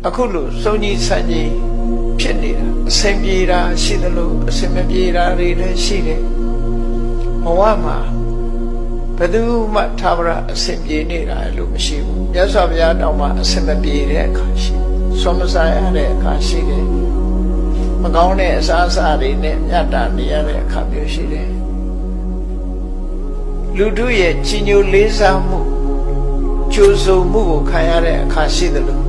အခုလိုစုံကြီးဆန်းကြီးဖြစ်နေတာအစင်ပြေတာရှိသလိုအစင်မပြေတာတွေလည်းရှိတယ်ဘဝမှာဘယ်သူမှသာဝရအစင်ပြေနေတာလို့မရှိဘူးမြတ်စွာဘုရားတောင်မှအစင်မပြေတဲ့အခါရှိဆွမ်းမစားရတဲ့အခါရှိတယ်မကောင်းတဲ့အစားအစာတွေနဲ့ညတာနေရတဲ့အခါမျိုးရှိတယ်လူတို့ရဲ့ကြီးညိုလေးစားမှုကြိုးစုံမှုကိုခံရတဲ့အခါရှိသလို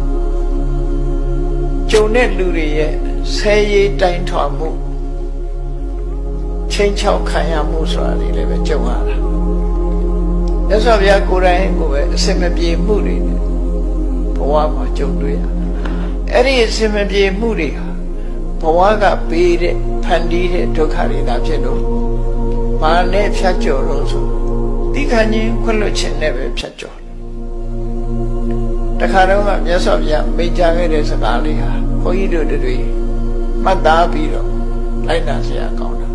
ကြုံတဲ့လူတွေရဲ့ဆဲရေးတိုင်းထွာမှုချင်းချောက်ခံရမှုဆိုတာတွေလည်းပဲကြုံရတာမြတ်စွာဘုရားကိုယ်တိုင်ကိုပဲအစင်မပြေမှုတွေနဲ့ဘဝမှာကြုံတွေ့ရအဲ့ဒီအစင်မပြေမှုတွေဟာဘဝကပေးတဲ့ဖန်တီးတဲ့ဒုက္ခတွေသာဖြစ်လို့ဘာနဲ့ဖြတ်ကျော်လို့ဆိုတိခဏချင်းခွင့်လွှတ်ခြင်းနဲ့ပဲဖြတ်ကျော်တခါတော့မြတ်စွာဘုရားမိန့်ကြားခဲ့တဲ့စကားလေးဟာဘုန်းကြီးတို့တွေမှတ်သားပြီးတော့လိုက်နာစရာကောင်းတာ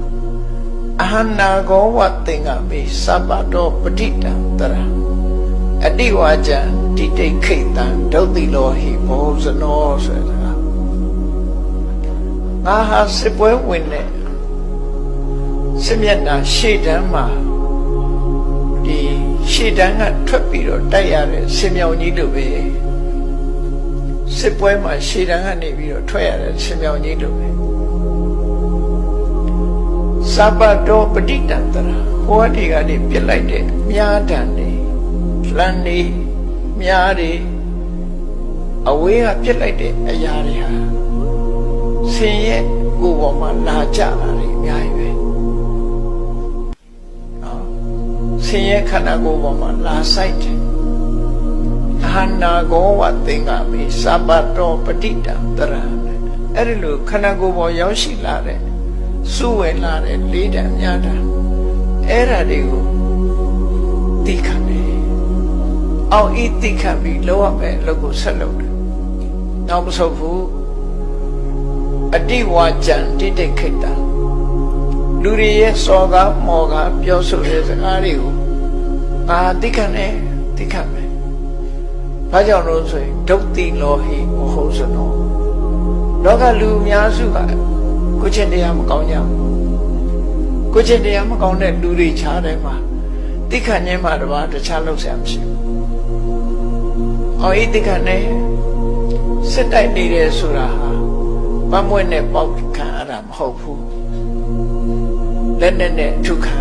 အဟနာကောဝသင်္ကမေသဗ္ဗတောပဋိတံတရအတိဝါကျံတိတိခိတံဒုတိလောဟိဘောဇနောဆိုတဲ့ငါဟာစစ်ပွဲဝင်တဲ့စစ်မျက်နှာရှေ့တန်းမှာဒီရှေ့တန်းကထွက်ပြီးတော့တိုက်ရတဲ့စစ်မြောင်ကြီးတို့ပဲစစ်ပွဲမှာရှေ့တန်းကနေပြီးတော့ထွက်ရတဲ့စစ်မြောင်ကြီးတို့ပဲသဗ္ဗတောပဋိတံတရဟောဒီကနေပြစ်လိုက်တဲ့မြားတန်တွေလမ်းတွေမြားတွေအဝေးကပြစ်လိုက်တဲ့အရာတွေဟာဆင်ရဲ့ကိုယ်ပေါ်မှာလာကြတာတွေအများကြီးပဲဆင်းရဲခန္ဓာကိုယ်ပေါ်မှာလာဆိုင်တယ်အဟနာကောဝသင်္ကမေသဗ္ဗတောပဋိတံတရအဲ့ဒီလိုခန္ဓာကိုယ်ပေါ်ရောက်ရှိလာတဲ့စုဝေလာတဲ့လေးတံများတံအဲ့ဓာတွေကိုသိခံတယ်အောင်ဤသိခံပြီးလောရမယ်လို့ကိုဆက်လုပ်တယ်နောက်မဆုတ်ဘူးအတိဝါကျံတိတိခိတံလူတွေရဲ့စော်ကားမော်ကားပြောဆိုတဲ့စကားတွေကိုငါသိခံတယ်သိခံမယ်။ဘာကြောင့်လို့ဆိုရင်ဒုတိလောဟိမဟုတ်စနောလောကလူအများစုကကိုချင်းတရားမကောင်းကြဘူး။ကိုချင်းတရားမကောင်းတဲ့လူတွေခြားတယ်မှာသိခံခြင်းမှာတပါးတခြားလုပ်ဆရာမရှိဘူး။အော်ဤသိခံတယ်စစ်တိုက်နေတယ်ဆိုတာဟာမမွဲ့နဲ့ပေါက်ခံရတာမဟုတ်ဘူး။လက်နဲ့ထုခံ